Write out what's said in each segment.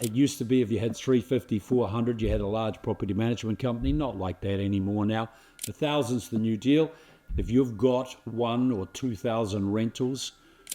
It used to be if you had 350, 400, you had a large property management company. Not like that anymore now. 1,000's the new deal. If you've got 1,000 or 2,000 rentals,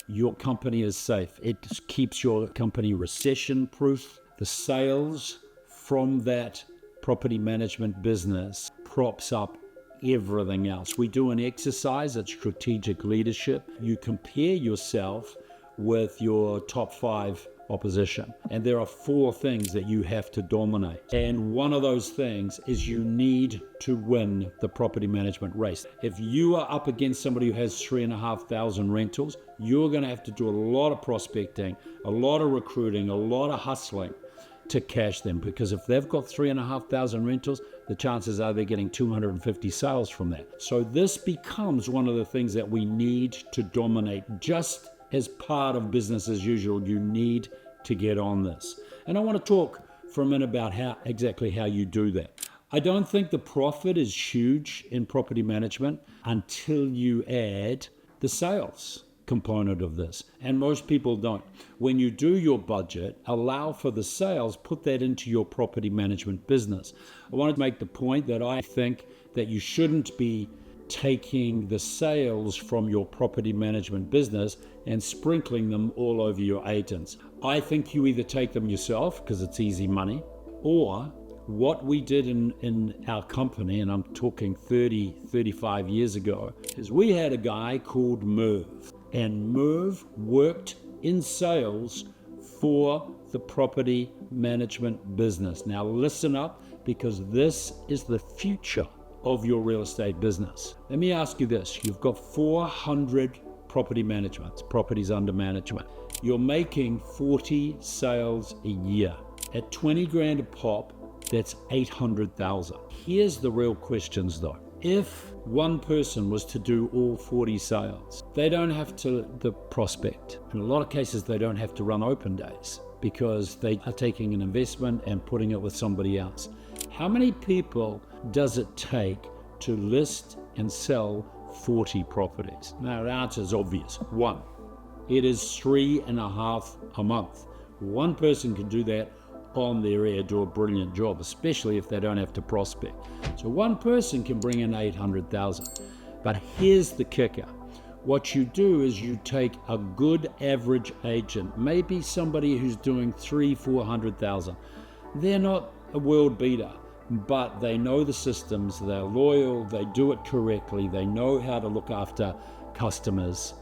your company is safe. It keeps your company recession proof. The sales from that property management business props up everything else. We do an exercise at Strategic Leadership. You compare yourself with your top 5 opposition, and there are 4 things that you have to dominate, and one of those things is you need to win the property management race. If you are up against somebody who has 3,500 rentals, you're going to have to do a lot of prospecting, a lot of recruiting, a lot of hustling to cash them, because if they've got 3,500 rentals, the chances are they're getting 250 sales from that. So this becomes one of the things that we need to dominate. Just as part of business as usual, you need to get on this. And I want to talk for a minute about exactly how you do that. I don't think the profit is huge in property management until you add the sales component of this. And most people don't. When you do your budget, allow for the sales, put that into your property management business. I want to make the point that I think that you shouldn't be taking the sales from your property management business and sprinkling them all over your agents. I think you either take them yourself because it's easy money, or what we did in our company, and I'm talking 35 years ago, is we had a guy called Merv, and Merv worked in sales for the property management business. Now listen up, because this is the future of your real estate business. Let me ask you this. You've got 400 properties under management. You're making 40 sales a year. At 20 grand a pop, that's 800,000. Here's the real questions though. If one person was to do all 40 sales, they don't have to the prospect. In a lot of cases, they don't have to run open days because they are taking an investment and putting it with somebody else. How many people does it take to list and sell 40 properties? Now, the answer is obvious. 1. It is 3.5 a month. One person can do that on their air, do a brilliant job, especially if they don't have to prospect. So one person can bring in 800,000. But here's the kicker. What you do is you take a good average agent, maybe somebody who's doing 300,000-400,000. They're not a world beater, but they know the systems, they're loyal, they do it correctly, they know how to look after customers.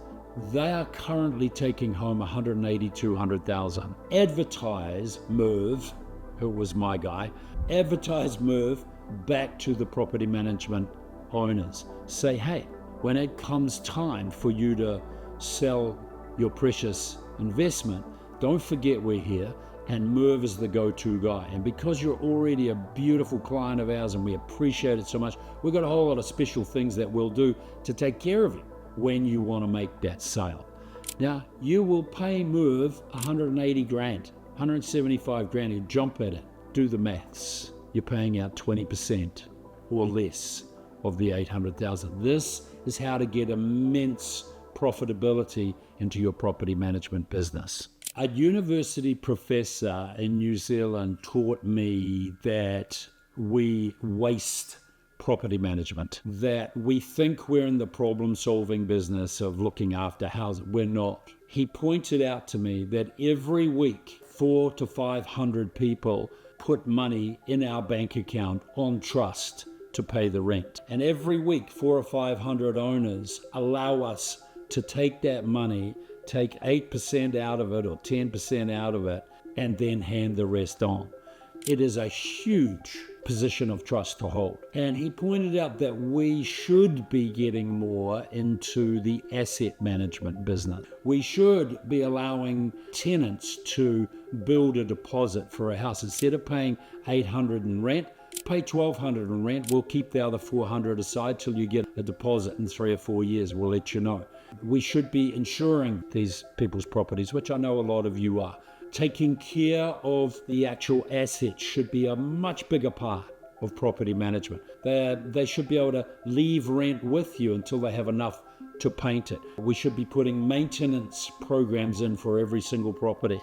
They are currently taking home 180,000-200,000. Advertise Merv, who was my guy, advertise Merv back to the property management owners. Say, hey, when it comes time for you to sell your precious investment, don't forget we're here, and Merv is the go-to guy. And because you're already a beautiful client of ours and we appreciate it so much, we've got a whole lot of special things that we'll do to take care of you when you want to make that sale. Now, you will pay Merv 180 grand, 175 grand, you jump at it, do the maths. You're paying out 20% or less of the 800,000. This is how to get immense profitability into your property management business. A university professor in New Zealand taught me that we waste property management, that we think we're in the problem-solving business of looking after houses. We're not. He pointed out to me that every week, 400 to 500 people put money in our bank account on trust to pay the rent. And every week, 400 or 500 owners allow us to take that money, take 8% out of it or 10% out of it, and then hand the rest on. It is a huge position of trust to hold. And he pointed out that we should be getting more into the asset management business. We should be allowing tenants to build a deposit for a house. Instead of paying 800 in rent, pay 1,200 in rent. We'll keep the other 400 aside till you get a deposit in 3 or 4 years. We'll let you know. We should be insuring these people's properties, which I know a lot of you are. Taking care of the actual assets should be a much bigger part of property management. They should be able to leave rent with you until they have enough to paint it. We should be putting maintenance programs in for every single property.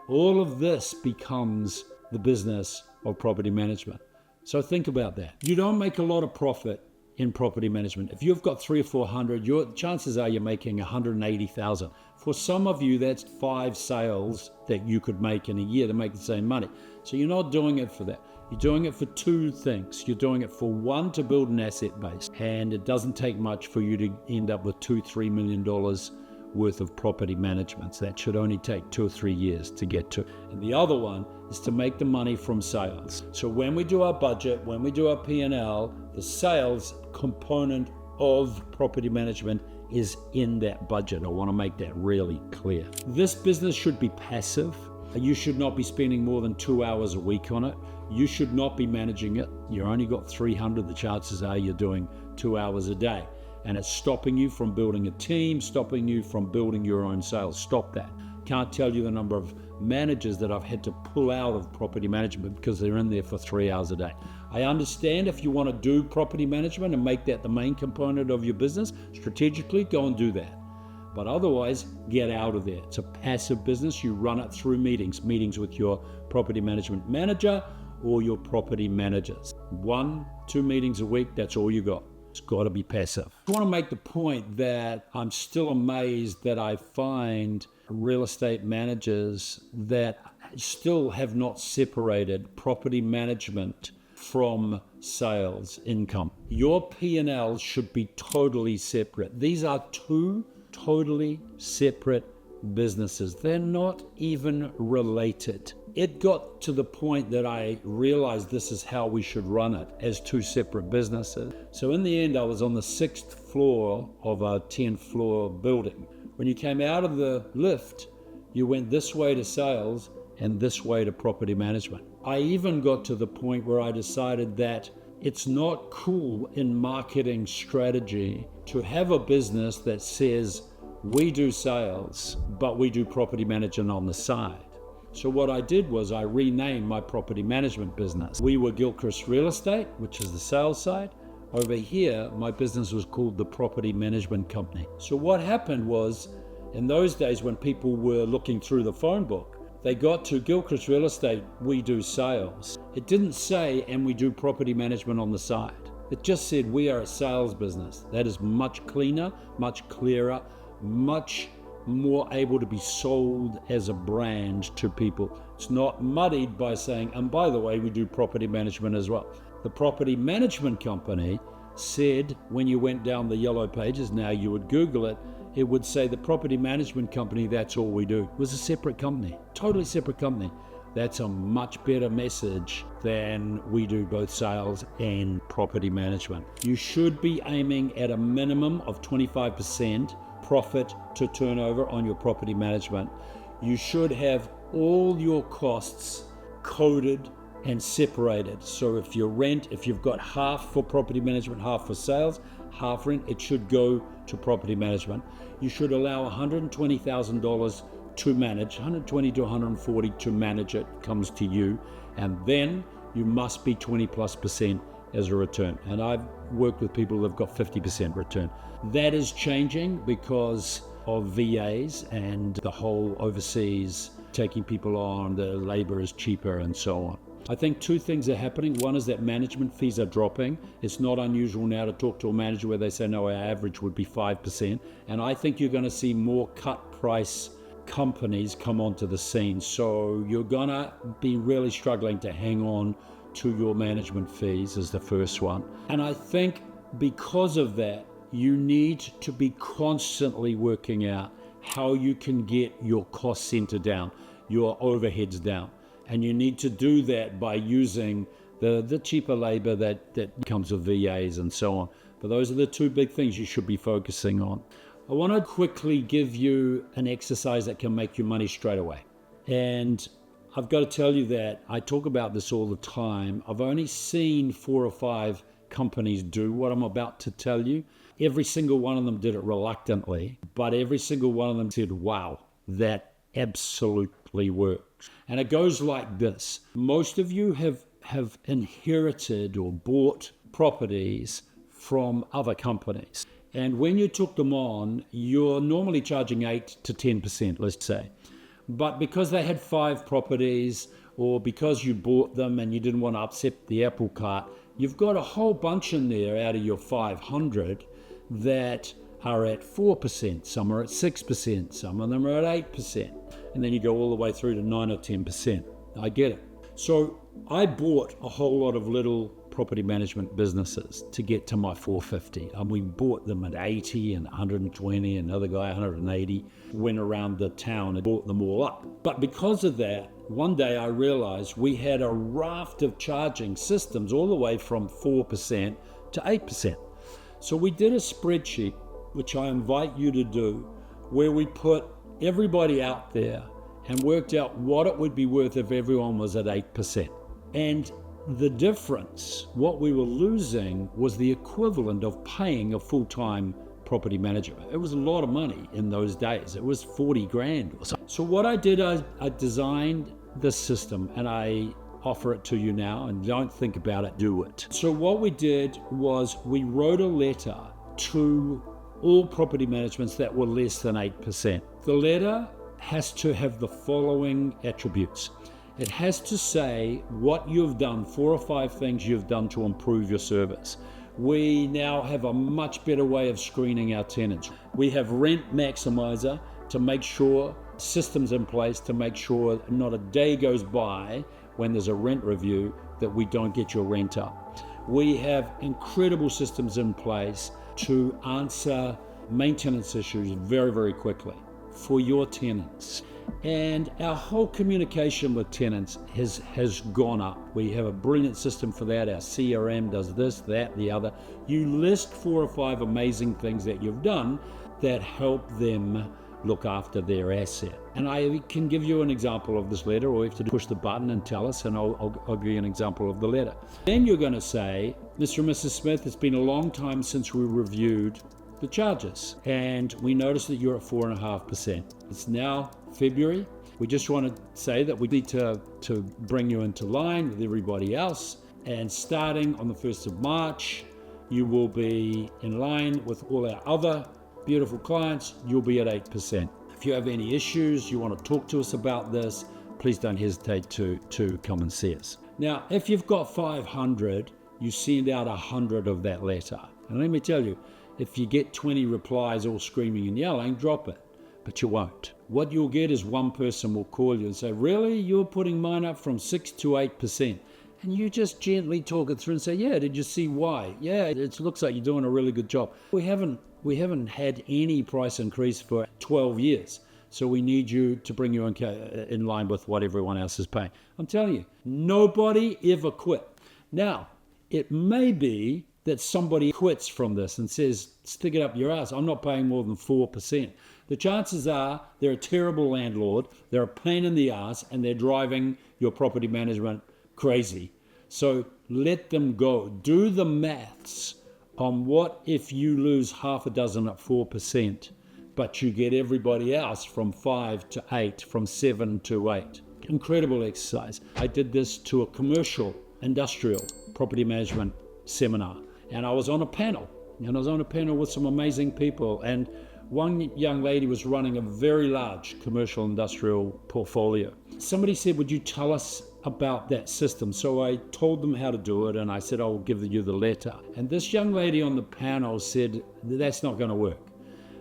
All of this becomes the business of property management. So think about that. You don't make a lot of profit in property management. If you've got 300 or 400, your chances are you're making 180,000. For some of you, that's 5 sales that you could make in a year to make the same money. So you're not doing it for that. You're doing it for 2 things. You're doing it for 1, to build an asset base. And it doesn't take much for you to end up with $2-3 million worth of property management. So that should only take 2 or 3 years to get to. And the other one is to make the money from sales. So when we do our budget, when we do our P&L, the sales component of property management is in that budget. I want to make that really clear. This business should be passive. You should not be spending more than 2 hours a week on it. You should not be managing it. You've only got 300. The chances are you're doing 2 hours a day. And it's stopping you from building a team, stopping you from building your own sales. Stop that. Can't tell you the number of managers that I've had to pull out of property management because they're in there for 3 hours a day. I understand if you want to do property management and make that the main component of your business, strategically, go and do that. But otherwise, get out of there. It's a passive business. You run it through meetings with your property management manager or your property managers. 1-2 meetings a week, that's all you got. It's got to be passive. I want to make the point that I'm still amazed that I find real estate managers that still have not separated property management from sales income. Your P&L should be totally separate. These are 2 totally separate businesses. They're not even related. It got to the point that I realized this is how we should run it, as 2 separate businesses. So in the end, I was on the 6th floor of a 10-floor building. When you came out of the lift, you went this way to sales and this way to property management. I even got to the point where I decided that it's not cool in marketing strategy to have a business that says we do sales, but we do property management on the side. So what I did was I renamed my property management business. We were Gilchrist Real Estate, which is the sales side. Over here, my business was called the Property Management Company. So what happened was, in those days when people were looking through the phone book, they got to Gilchrist Real Estate, we do sales. It didn't say, and we do property management on the side. It just said, we are a sales business. That is much cleaner, much clearer, much more able to be sold as a brand to people. It's not muddied by saying, and by the way, we do property management as well. The property management company said, when you went down the yellow pages, now you would Google it, it would say the property management company, that's all we do. It was a separate company, totally separate company. That's a much better message than we do both sales and property management. You should be aiming at a minimum of 25% profit to turnover on your property management. You should have all your costs coded and separated. So if your rent, if you've got half for property management, half for sales, half rent, it should go to property management. You should allow $120,000 to manage, 120 to 140 to manage it, comes to you, and then you must be 20+% as a return. And I've worked with people that have got 50% return. That is changing because of VAs and the whole overseas taking people on, the labor is cheaper and so on. I think 2 things are happening. One is that management fees are dropping. It's not unusual now to talk to a manager where they say, no, our average would be 5%. And I think you're going to see more cut price companies come onto the scene. So you're going to be really struggling to hang on to your management fees is the first one. And I think because of that, you need to be constantly working out how you can get your cost center down, your overheads down. And you need to do that by using the cheaper labor that comes with VAs and so on. But those are the 2 big things you should be focusing on. I want to quickly give you an exercise that can make you money straight away. And I've got to tell you that I talk about this all the time. I've only seen 4 or 5 companies do what I'm about to tell you. Every single one of them did it reluctantly, but every single one of them said, wow, that absolutely works. And it goes like this. Most of you have inherited or bought properties from other companies. And when you took them on, you're normally charging 8 to 10%, let's say. But because they had 5 properties, or because you bought them and you didn't want to upset the apple cart, you've got a whole bunch in there out of your 500 that are at 4%, some are at 6%, some of them are at 8%. And then you go all the way through to 9 or 10%. I get it. So I bought a whole lot of little property management businesses to get to my 450. And we bought them at 80 and 120, another guy 180, went around the town and bought them all up. But because of that, one day I realized we had a raft of charging systems all the way from 4% to 8%. So we did a spreadsheet, which I invite you to do, where we put everybody out there and worked out what it would be worth if everyone was at 8%. And the difference, what we were losing, was the equivalent of paying a full-time property manager. It was a lot of money in those days. It was 40 grand or something. So what I did, I designed this system, and I offer it to you now, and don't think about it, do it. So what we did was we wrote a letter to all property managements that were less than 8%. The letter has to have the following attributes. It has to say what you've done, 4 or 5 things you've done to improve your service. We now have a much better way of screening our tenants. We have Rent Maximizer to make sure, systems in place to make sure not a day goes by when there's a rent review that we don't get your rent up. We have incredible systems in place to answer maintenance issues very, very quickly for your tenants. And our whole communication with tenants has gone up. We have a brilliant system for that. Our CRM does this, that, the other. You list 4 or 5 amazing things that you've done that help them look after their asset. And I can give you an example of this letter, or you have to push the button and tell us, and I'll give you an example of the letter. Then you're going to say, Mr. and Mrs. Smith, it's been a long time since we reviewed the charges, and we noticed that you're at 4.5%. It's now February. We just want to say that we need to bring you into line with everybody else, and starting on the 1st of March, you will be in line with all our other beautiful clients. You'll be at 8%. If you have any issues, you want to talk to us about this, please don't hesitate to come and see us. Now, if you've got 500, you send out 100 of that letter. And let me tell you, if you get 20 replies all screaming and yelling, drop it, but you won't. What you'll get is one person will call you and say, really, you're putting mine up from 6 to 8%. And you just gently talk it through and say, yeah, did you see why? Yeah, it looks like you're doing a really good job. We haven't had any price increase for 12 years. So we need you to bring you in line with what everyone else is paying. I'm telling you, nobody ever quit. Now, it may be that somebody quits from this and says, stick it up your ass, I'm not paying more than 4%. The chances are they're a terrible landlord, they're a pain in the ass, and they're driving your property management crazy. So let them go. Do the maths on what if you lose half a dozen at 4%, but you get everybody else from 5 to 8, from 7 to 8. Incredible exercise. I did this to a commercial, industrial property management seminar, and I was on a panel, with some amazing people, and one young lady was running a very large commercial industrial portfolio. Somebody said, would you tell us about that system? So I told them how to do it, and I said, I'll give you the letter. And this young lady on the panel said, that's not going to work.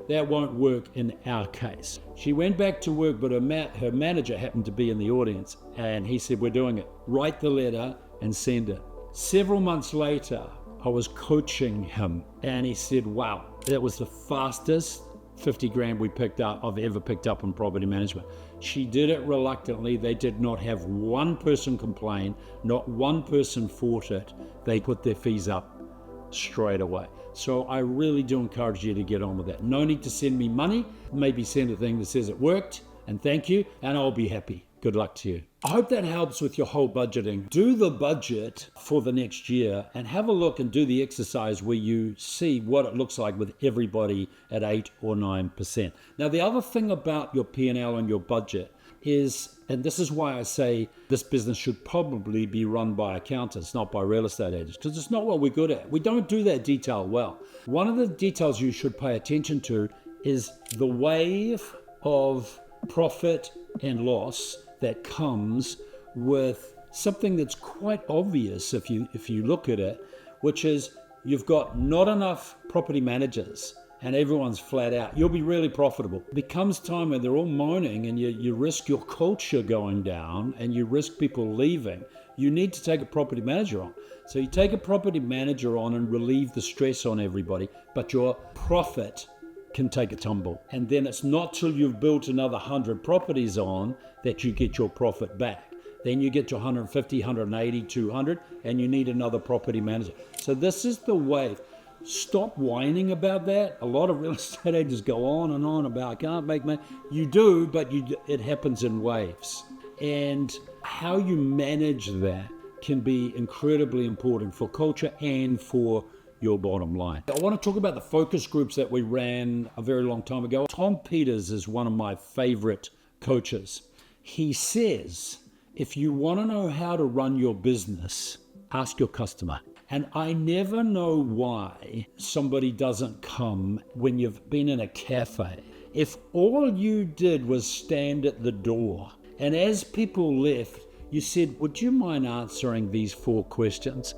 That won't work in our case. She went back to work, but her manager happened to be in the audience, and he said, we're doing it. Write the letter and send it. Several months later, I was coaching him, and he said, wow, that was the fastest 50 grand I've ever picked up in property management. She did it reluctantly. They did not have one person complain, not one person fought it. They put their fees up straight away. So I really do encourage you to get on with that. No need to send me money. Maybe send a thing that says it worked and thank you, and I'll be happy. Good luck to you. I hope that helps with your whole budgeting. Do the budget for the next year and have a look and do the exercise where you see what it looks like with everybody at 8 or 9%. Now, the other thing about your P&L and your budget is, and this is why I say this business should probably be run by accountants, not by real estate agents, because it's not what we're good at. We don't do that detail well. One of the details you should pay attention to is the wave of profit and loss that comes with something that's quite obvious if you look at it, which is you've got not enough property managers and everyone's flat out. You'll be really profitable. It becomes time when they're all moaning and you risk your culture going down and you risk people leaving. You need to take a property manager on. So you take a property manager on and relieve the stress on everybody, but your profit can take a tumble. And then it's not till you've built another 100 properties on that you get your profit back. Then you get to 150, 180, 200, and you need another property manager. So this is the wave. Stop whining about that. A lot of real estate agents go on and on about, I can't make money. You do, but it happens in waves. And how you manage that can be incredibly important for culture and for your bottom line. I want to talk about the focus groups that we ran a very long time ago. Tom Peters is one of my favorite coaches. He says, if you want to know how to run your business, ask your customer. And I never know why somebody doesn't come when you've been in a cafe. If all you did was stand at the door, and as people left, you said, would you mind answering these 4 questions?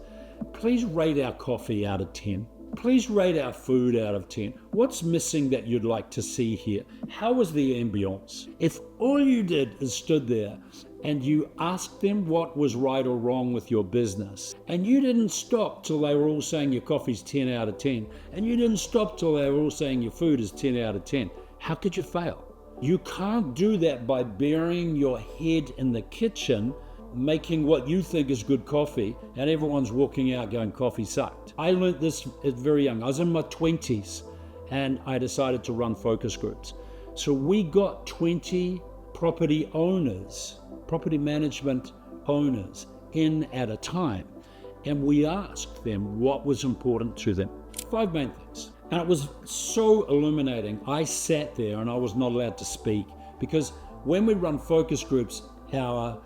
Please rate our coffee out of 10. Please rate our food out of 10. What's missing that you'd like to see here? How was the ambience? If all you did is stood there and you asked them what was right or wrong with your business, and you didn't stop till they were all saying your coffee's 10 out of 10, and you didn't stop till they were all saying your food is 10 out of 10, how could you fail? You can't do that by burying your head in the kitchen, making what you think is good coffee, and everyone's walking out going, coffee sucked. I learned this at very young. I was in my 20s, and I decided to run focus groups. So we got 20 property owners, property management owners in at a time, and we asked them what was important to them. 5 main things. And it was so illuminating. I sat there and I was not allowed to speak, because when we run focus groups, our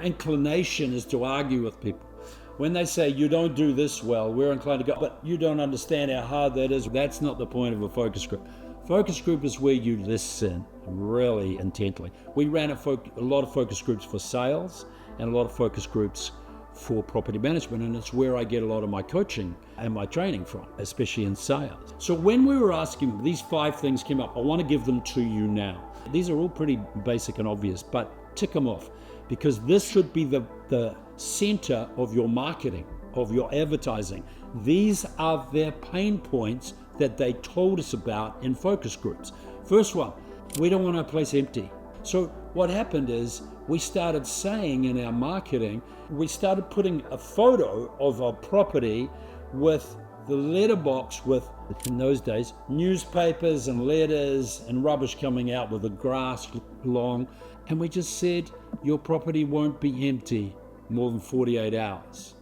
inclination is to argue with people. When they say, you don't do this well, we're inclined to go, but you don't understand how hard that is. That's not the point of a focus group. Focus group is where you listen really intently. We ran a lot of focus groups for sales and a lot of focus groups for property management, and it's where I get a lot of my coaching and my training from, especially in sales. So when we were asking, these 5 things came up. I want to give them to you now. These are all pretty basic and obvious, but tick them off, because this should be the center of your marketing, of your advertising. These are their pain points that they told us about in focus groups. First one, we don't want our place empty. So what happened is we started saying in our marketing, we started putting a photo of a property with the letterbox with, in those days, newspapers and letters and rubbish coming out with the grass long. And we just said, your property won't be empty more than 48 hours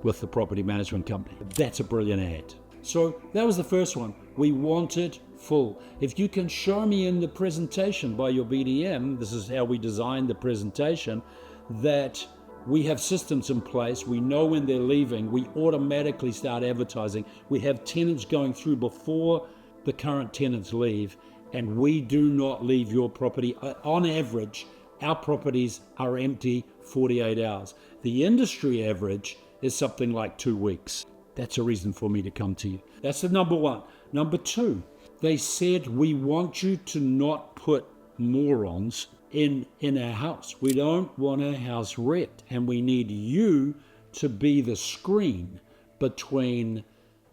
with the property management company. That's a brilliant ad. So that was the first one. We want it full. If you can show me in the presentation by your BDM, this is how we designed the presentation, that we have systems in place, we know when they're leaving, we automatically start advertising, we have tenants going through before the current tenants leave, and we do not leave your property. On average, our properties are empty 48 hours. The industry average is something like 2 weeks. That's a reason for me to come to you. That's the number one. Number 2, they said, we want you to not put morons in our house. We don't want our house wrecked, and we need you to be the screen between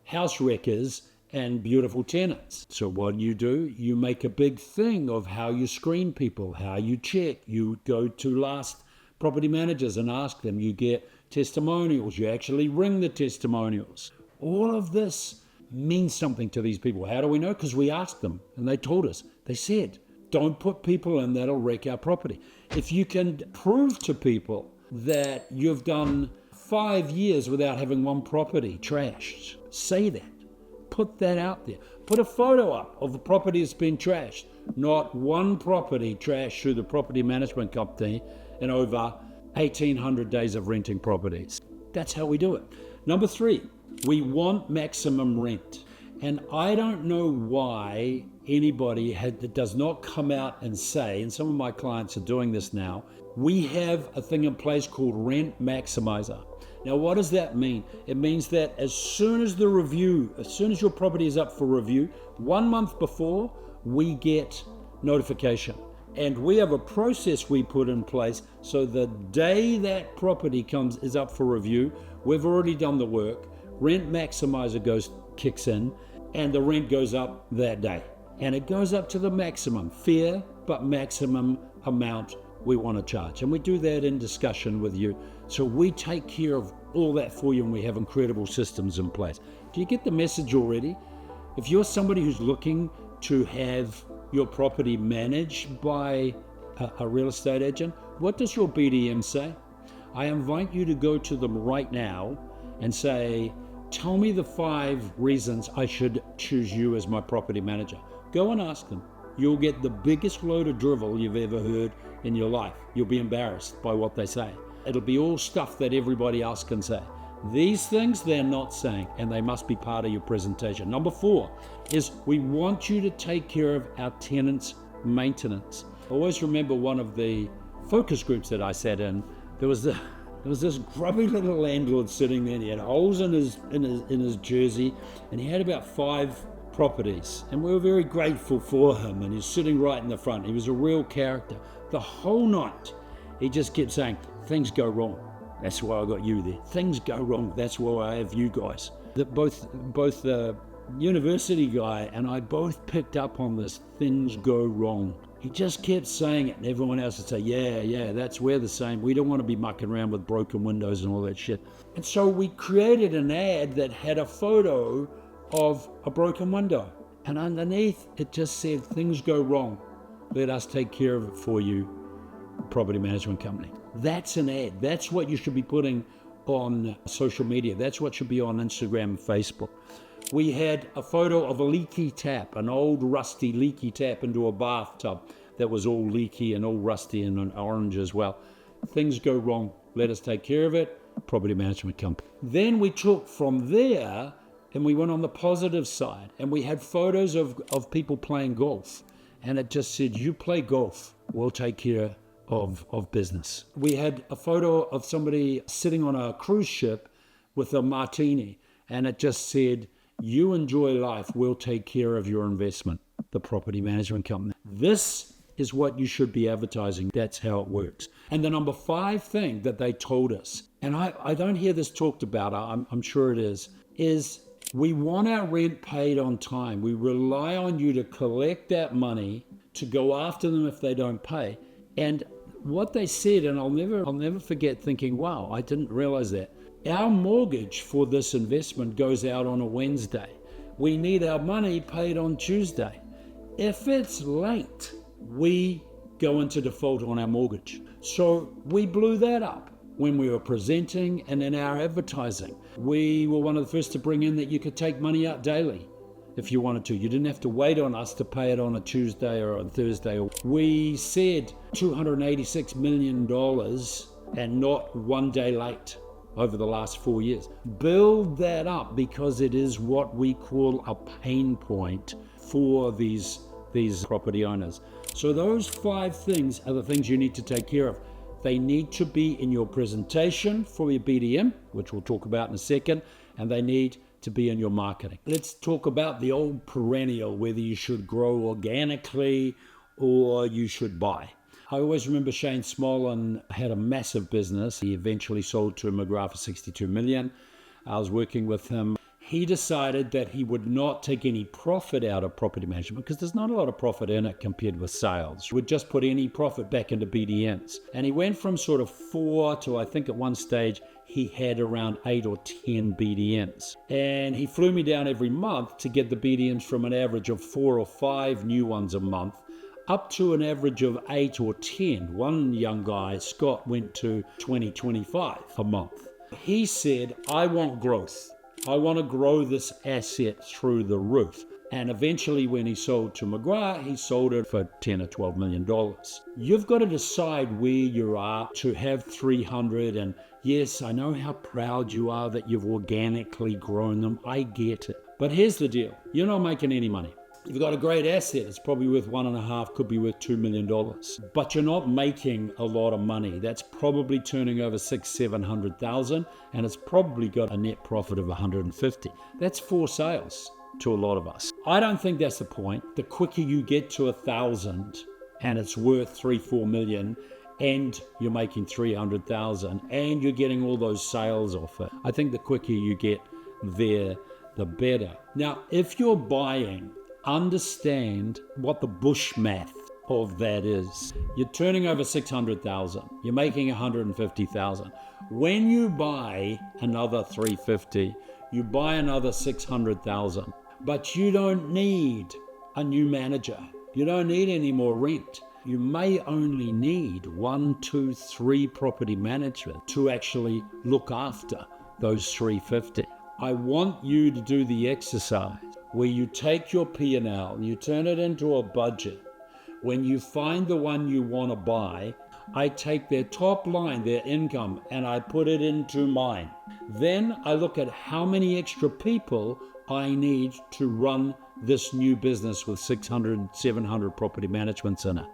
house wreckers and beautiful tenants. So what do? You make a big thing of how you screen people, how you check. You go to last property managers and ask them. You get testimonials. You actually ring the testimonials. All of this means something to these people. How do we know? Because we asked them and they told us. They said, don't put people in that'll wreck our property. If you can prove to people that you've done 5 years without having one property trashed, say that. Put that out there. Put a photo up of the property that's been trashed. Not one property trashed through the property management company in over 1,800 days of renting properties. That's how we do it. Number 3, we want maximum rent. And I don't know why anybody that does not come out and say, and some of my clients are doing this now, we have a thing in place called Rent Maximizer. Now, what does that mean? It means that as soon as your property is up for review, 1 month before, we get notification. And we have a process we put in place so the day that property is up for review, we've already done the work, Rent Maximizer kicks in, and the rent goes up that day. And it goes up to the maximum, fair, but maximum amount we want to charge. And we do that in discussion with you. So we take care of all that for you, and we have incredible systems in place. Do you get the message already? If you're somebody who's looking to have your property managed by a real estate agent, what does your BDM say? I invite you to go to them right now and say, tell me the 5 reasons I should choose you as my property manager. Go and ask them. You'll get the biggest load of drivel you've ever heard in your life. You'll be embarrassed by what they say. It'll be all stuff that everybody else can say. These things they're not saying, and they must be part of your presentation. Number 4 is we want you to take care of our tenants' maintenance. I always remember one of the focus groups that I sat in. There was this grubby little landlord sitting there, and he had holes in his jersey, and he had about 5 properties, and we were very grateful for him, and he's sitting right in the front. He was a real character. The whole night he just kept saying, things go wrong, that's why I got you there. Things go wrong, that's why I have you guys. Both the university guy and I both picked up on this, things go wrong. He just kept saying it, and everyone else would say, yeah, we're the same. We don't want to be mucking around with broken windows and all that shit. And so we created an ad that had a photo of a broken window. And underneath, it just said, things go wrong. Let us take care of it for you, property management company. That's an ad. That's what you should be putting on social media. That's what should be on Instagram and Facebook. We had a photo of a leaky tap, an old rusty leaky tap into a bathtub that was all leaky and all rusty and an orange as well. Things go wrong. Let us take care of it. Property management company. Then we took from there and we went on the positive side, and we had photos of people playing golf. And it just said, you play golf, we'll take care of business. We had a photo of somebody sitting on a cruise ship with a martini, and it just said, you enjoy life, we'll take care of your investment, the property management company. This is what you should be advertising. That's how it works. And the number 5 thing that they told us, and I don't hear this talked about, I'm sure it is we want our rent paid on time. We rely on you to collect that money, to go after them if they don't pay. And what they said, and I'll never forget thinking, wow, I didn't realize that. Our mortgage for this investment goes out on a Wednesday. We need our money paid on Tuesday. If it's late, we go into default on our mortgage. So we blew that up when we were presenting and in our advertising. We were one of the first to bring in that you could take money out daily if you wanted to. You didn't have to wait on us to pay it on a Tuesday or a Thursday. We said $286 million and not 1 day late over the last 4 years. Build that up, because it is what we call a pain point for these property owners. So those 5 things are the things you need to take care of. They need to be in your presentation for your BDM, which we'll talk about in a second, and they need to be in your marketing. Let's talk about the old perennial, whether you should grow organically or you should buy. I always remember Shane Smolin had a massive business. He eventually sold to McGrath for $62 million. I was working with him. He decided that he would not take any profit out of property management because there's not a lot of profit in it compared with sales. He would just put any profit back into BDMs. And he went from sort of 4 to, I think at one stage, he had around 8 or 10 BDMs. And he flew me down every month to get the BDMs from an average of 4 or 5 new ones a month up to an average of 8 or 10. One young guy, Scott, went to 20, 25 a month. He said, I want growth. I want to grow this asset through the roof. And eventually when he sold to McGrath, he sold it for $10 or $12 million. You've got to decide where you are to have 300. And yes, I know how proud you are that you've organically grown them. I get it. But here's the deal. You're not making any money. You've got a great asset. It's probably worth 1.5, could be worth $2 million. But you're not making a lot of money. That's probably turning over 600,000-700,000, and it's probably got a net profit of 150. That's 4 sales to a lot of us. I don't think that's the point. The quicker you get to 1,000 and it's worth 3-4 million, and you're making 300,000, and you're getting all those sales off it, I think the quicker you get there, the better. Now, if you're buying, understand what the bush math of that is. You're turning over 600,000. You're making 150,000. When you buy another 350, you buy another 600,000. But you don't need a new manager. You don't need any more rent. You may only need 1, 2, 3 property management to actually look after those 350. I want you to do the exercise where you take your P&L, you turn it into a budget. When you find the one you want to buy, I take their top line, their income, and I put it into mine. Then I look at how many extra people I need to run this new business with 600, 700 property managements in it.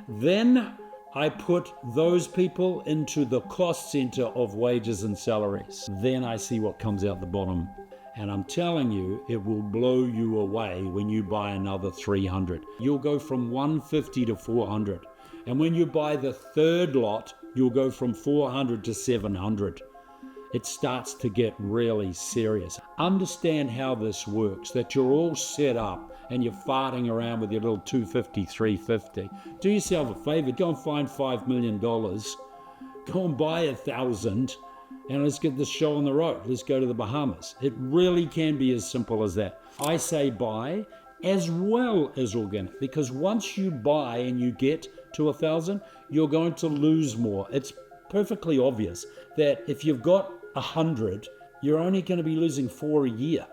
Then I put those people into the cost center of wages and salaries. Then I see what comes out the bottom. And I'm telling you, it will blow you away when you buy another 300. You'll go from 150 to 400. And when you buy the third lot, you'll go from 400 to 700. It starts to get really serious. Understand how this works, that you're all set up and you're farting around with your little 250, 350. Do yourself a favor, go and find $5 million. Go and buy 1,000 and let's get this show on the road. Let's go to the Bahamas. It really can be as simple as that. I say buy as well as organic, because once you buy and you get to 1,000, you're going to lose more. It's perfectly obvious that if you've got 100, you're only going to be losing 4 a year.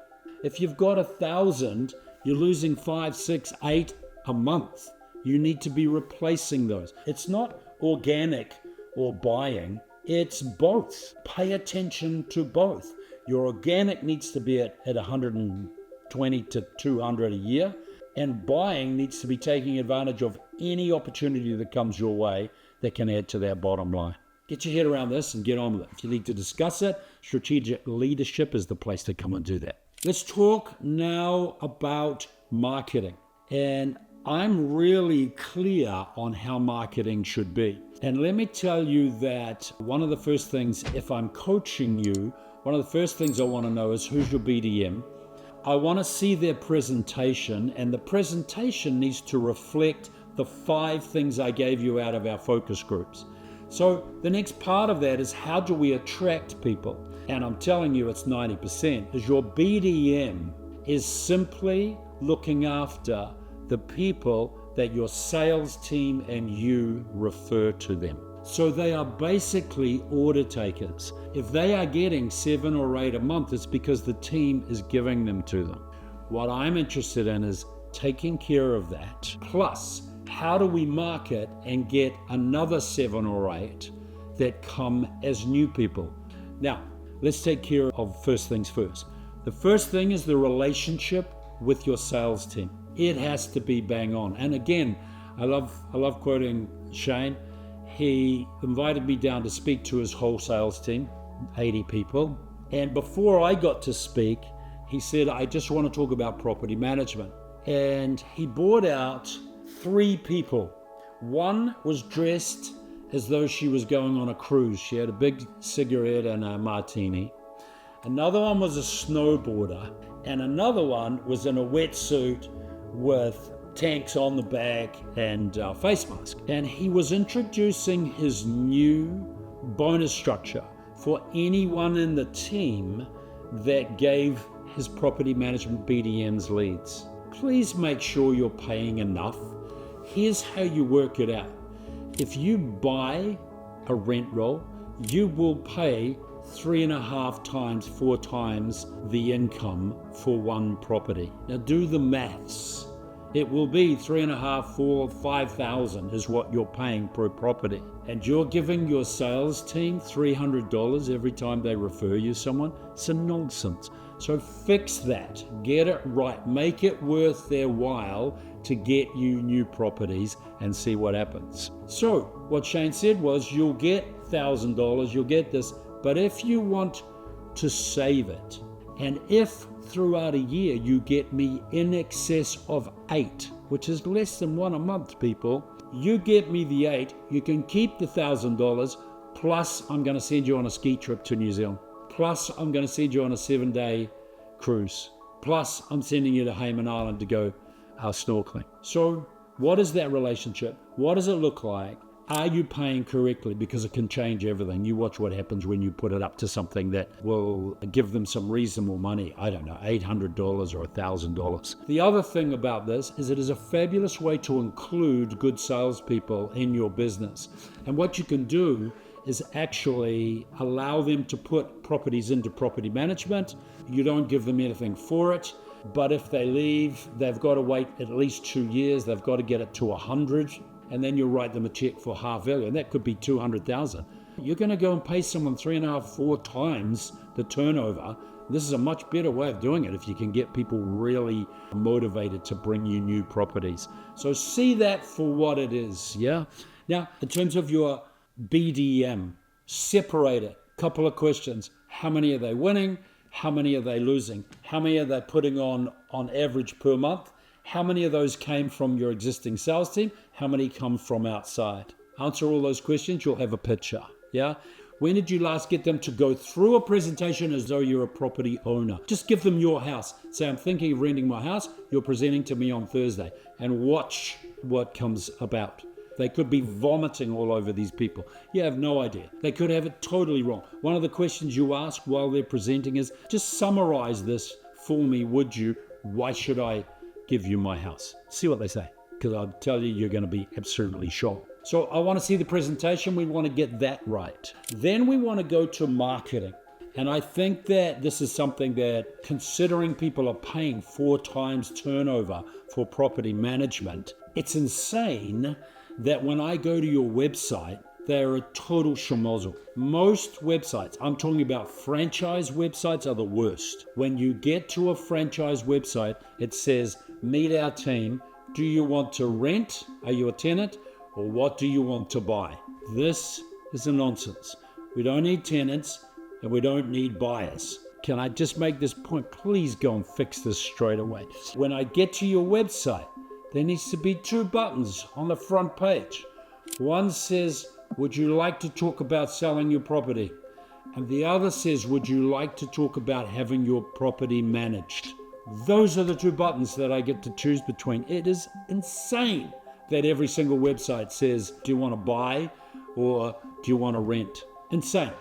If you've got 1,000, you're losing 5, 6, 8 a month. You need to be replacing those. It's not organic or buying, it's both. Pay attention to both. Your organic needs to be at 120 to 200 a year, and buying needs to be taking advantage of any opportunity that comes your way that can add to that bottom line. Get your head around this and get on with it. If you need to discuss it, strategic leadership is the place to come and do that. Let's talk now about marketing. And I'm really clear on how marketing should be. And let me tell you that one of the first things, if I'm coaching you, one of the first things I want to know is who's your BDM. I want to see their presentation, and the presentation needs to reflect the 5 things I gave you out of our focus groups. So the next part of that is, how do we attract people? And I'm telling you, it's 90%. Is your BDM is simply looking after the people that your sales team and you refer to them. So they are basically order takers. If they are getting 7 or 8 a month, it's because the team is giving them to them. What I'm interested in is taking care of that. Plus, how do we market and get another 7 or 8 that come as new people? Now, let's take care of first things first. The first thing is the relationship with your sales team. It has to be bang on. And again, I love quoting Shane. He invited me down to speak to his whole sales team, 80 people. And before I got to speak, he said, I just want to talk about property management. And he brought out 3 people. One was dressed as though she was going on a cruise. She had a big cigarette and a martini. Another one was a snowboarder. And another one was in a wetsuit with tanks on the back and a face mask. And he was introducing his new bonus structure for anyone in the team that gave his property management BDMs leads. Please make sure you're paying enough. Here's how you work it out. If you buy a rent roll, you will pay 3.5 times, 4 times the income for one property. Now do the maths. it will be 3,500, 4,000, 5,000 is what you're paying per property. And you're giving your sales team $300 every time they refer you someone. It's a nonsense. So fix that, get it right, make it worth their while to get you new properties and see what happens. So what Shane said was, you'll get $1,000, you'll get this, but if you want to save it, and if throughout a year you get me in excess of 8, which is less than 1 a month, people, you get me the 8, you can keep the $1,000, plus I'm going to send you on a ski trip to New Zealand. Plus, I'm going to send you on a 7-day cruise. Plus, I'm sending you to Hayman Island to go snorkeling. So, what is that relationship? What does it look like? Are you paying correctly? Because it can change everything. You watch what happens when you put it up to something that will give them some reasonable money. I don't know, $800 or $1,000. The other thing about this is it is a fabulous way to include good salespeople in your business. And what you can do is actually allow them to put properties into property management. You don't give them anything for it, but if they leave, they've got to wait at least 2 years. They've got to get it to 100, and then you write them a check for half value, and that could be 200,000. You're going to go and pay someone 3.5, 4 times the turnover. This is a much better way of doing it if you can get people really motivated to bring you new properties. So see that for what it is, yeah? Now, in terms of your BDM, separate it. Couple of questions. How many are they winning? How many are they losing? How many are they putting on average per month? How many of those came from your existing sales team? How many come from outside? Answer all those questions, you'll have a picture. Yeah? When did you last get them to go through a presentation as though you're a property owner? Just give them your house. Say, I'm thinking of renting my house. You're presenting to me on Thursday, and watch what comes about. They could be vomiting all over these people. You have no idea. They could have it totally wrong. One of the questions you ask while they're presenting is, just summarize this for me, would you? Why should I give you my house? See what they say, because I'll tell you, you're going to be absolutely shocked. So I want to see the presentation. We want to get that right. Then we want to go to marketing. And I think that this is something that, considering people are paying 4 times turnover for property management, it's insane that when I go to your website, they're a total schmozzle. Most websites, I'm talking about franchise websites, are the worst. When you get to a franchise website, it says, meet our team. Do you want to rent? Are you a tenant? Or what do you want to buy? This is a nonsense. We don't need tenants and we don't need buyers. Can I just make this point? Please go and fix this straight away. When I get to your website, there needs to be 2 buttons on the front page. One says, would you like to talk about selling your property? And the other says, would you like to talk about having your property managed? Those are the 2 buttons that I get to choose between. It is insane that every single website says, do you want to buy or do you want to rent? Insane.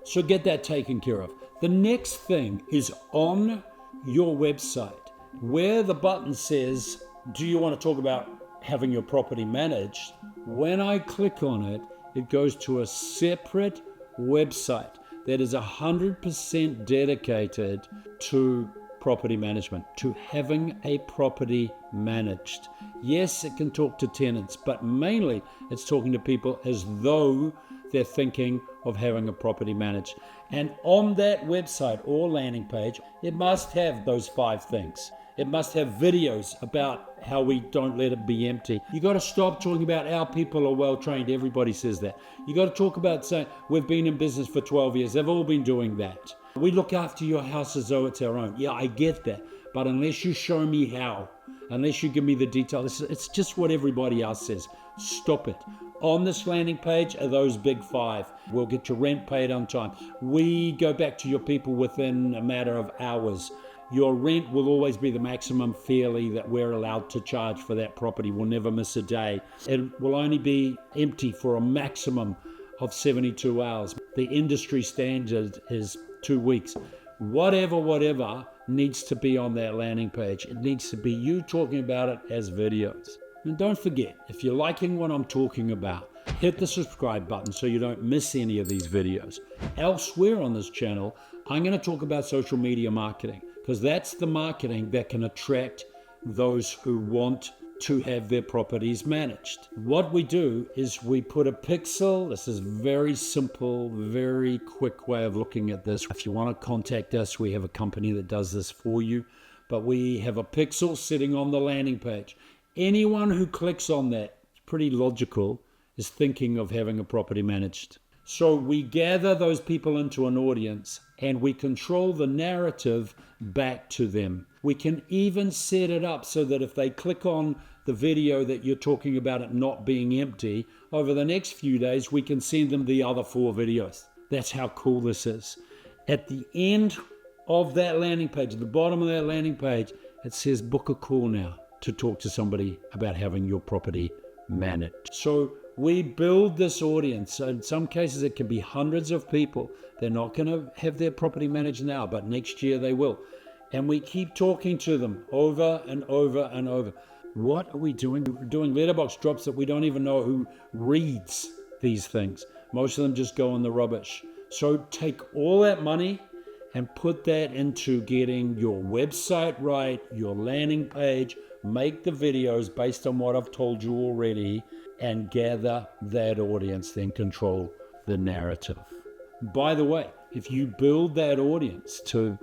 So get that taken care of. The next thing is on your website, where the button says, do you want to talk about having your property managed? When I click on it, it goes to a separate website that is 100% dedicated to property management, to having a property managed. Yes, it can talk to tenants, but mainly it's talking to people as though they're thinking of having a property managed. And on that website or landing page, it must have those 5 things. It must have videos about how we don't let it be empty. You got to stop talking about our people are well trained. Everybody says that. You got to talk about saying we've been in business for 12 years. They've all been doing that. We look after your house as though it's our own. Yeah, I get that. But unless you show me how, unless you give me the details, it's just what everybody else says. Stop it. On this landing page are those big 5. We'll get your rent paid on time. We go back to your people within a matter of hours. Your rent will always be the maximum fairly that we're allowed to charge for that property. We'll never miss a day. It will only be empty for a maximum of 72 hours. The industry standard is 2 weeks. Whatever needs to be on that landing page. It needs to be you talking about it as videos. And don't forget, if you're liking what I'm talking about, hit the subscribe button so you don't miss any of these videos. Elsewhere on this channel, I'm going to talk about social media marketing, because that's the marketing that can attract those who want to have their properties managed. What we do is we put a pixel. This is very simple, very quick way of looking at this. If you want to contact us, we have a company that does this for you, but we have a pixel sitting on the landing page. Anyone who clicks on that, it's pretty logical, is thinking of having a property managed. So we gather those people into an audience and we control the narrative back to them. We can even set it up so that if they click on the video that you're talking about it not being empty, over the next few days, we can send them the other 4 videos. That's how cool this is. At the end of that landing page, at the bottom of that landing page, it says book a call now to talk to somebody about having your property managed. So we build this audience. In some cases, it can be hundreds of people. They're not going to have their property managed now, but next year they will. And we keep talking to them over and over and over. What are we doing? We're doing letterbox drops that we don't even know who reads these things. Most of them just go in the rubbish. So take all that money and put that into getting your website right, your landing page, make the videos based on what I've told you already, and gather that audience, then control the narrative. By the way, if you build that audience to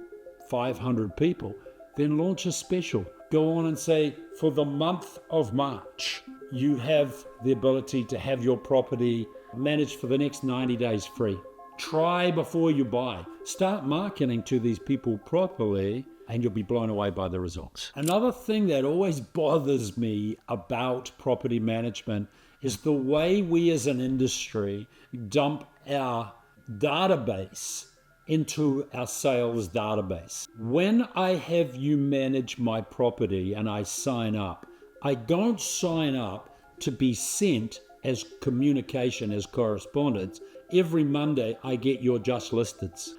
500 people, then launch a special. Go on and say, for the month of March, you have the ability to have your property managed for the next 90 days free. Try before you buy. Start marketing to these people properly, and you'll be blown away by the results. Another thing that always bothers me about property management is the way we as an industry dump our database into our sales database. When I have you manage my property and I sign up, I don't sign up to be sent as communication, as correspondence. Every Monday I get your just listeds.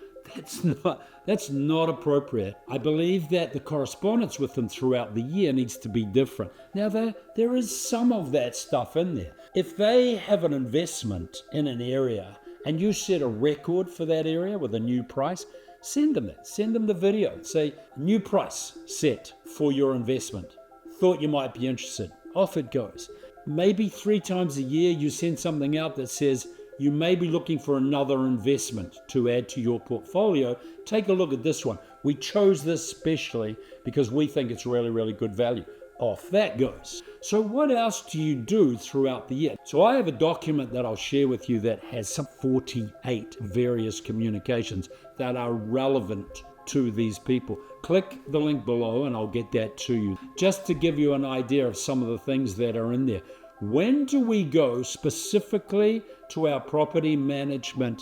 That's not appropriate. I believe that the correspondence with them throughout the year needs to be different. Now, there is some of that stuff in there. If they have an investment in an area and you set a record for that area with a new price, send them that. Send them the video. Say, new price set for your investment. Thought you might be interested. Off it goes. Maybe 3 times a year you send something out that says, you may be looking for another investment to add to your portfolio. Take a look at this one. We chose this specially because we think it's really, really good value. Off that goes. So what else do you do throughout the year? So I have a document that I'll share with you that has some 48 various communications that are relevant to these people. Click the link below and I'll get that to you. Just to give you an idea of some of the things that are in there. When do we go specifically to our property management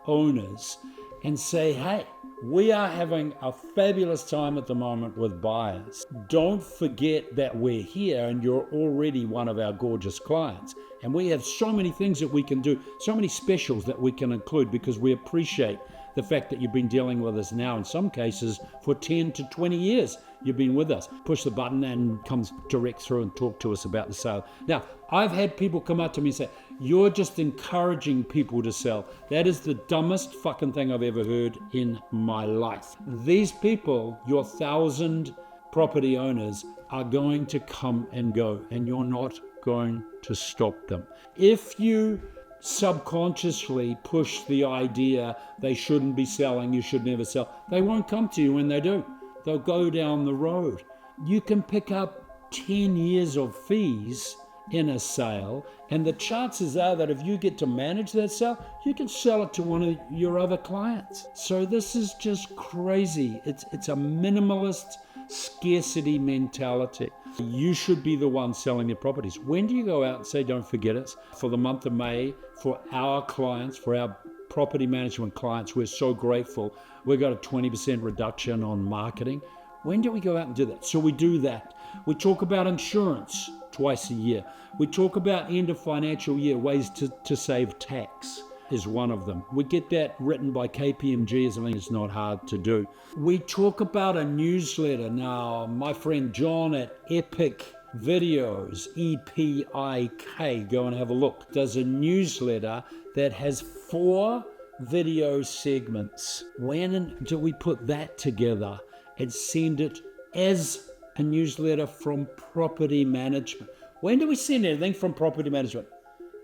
owners and say, hey, we are having a fabulous time at the moment with buyers. Don't forget that we're here and you're already one of our gorgeous clients. And we have so many things that we can do, so many specials that we can include because we appreciate the fact that you've been dealing with us now, in some cases, for 10 to 20 years. You've been with us. Push the button and comes direct through and talk to us about the sale. Now, I've had people come up to me and say, you're just encouraging people to sell. That is the dumbest fucking thing I've ever heard in my life. These people, your 1,000 property owners, are going to come and go, and you're not going to stop them. If you subconsciously push the idea they shouldn't be selling, you should never sell, they won't come to you when they do. They'll go down the road. You can pick up 10 years of fees in a sale, and the chances are that if you get to manage that sale, you can sell it to one of your other clients. So this is just crazy. It's a minimalist scarcity mentality. You should be the one selling your properties. When do you go out and say, don't forget us? For the month of May, for our clients, for our property management clients, we're so grateful. We've got a 20% reduction on marketing. When do we go out and do that? So we do that. We talk about insurance twice a year. We talk about end of financial year, ways to save tax is one of them. We get that written by KPMG, as I think it's not hard to do. We talk about a newsletter. Now, my friend John at Epic Videos, EPIK, go and have a look, does a newsletter that has 4 video segments. When do we put that together and send it as a newsletter from property management. When do we send anything from property management?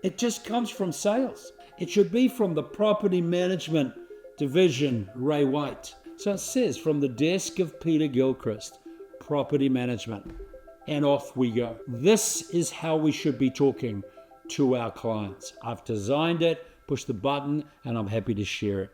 It just comes from sales. It should be from the property management division, Ray White. So it says, from the desk of Peter Gilchrist, property management. And off we go. This is how we should be talking to our clients. I've designed it, push the button, and I'm happy to share it.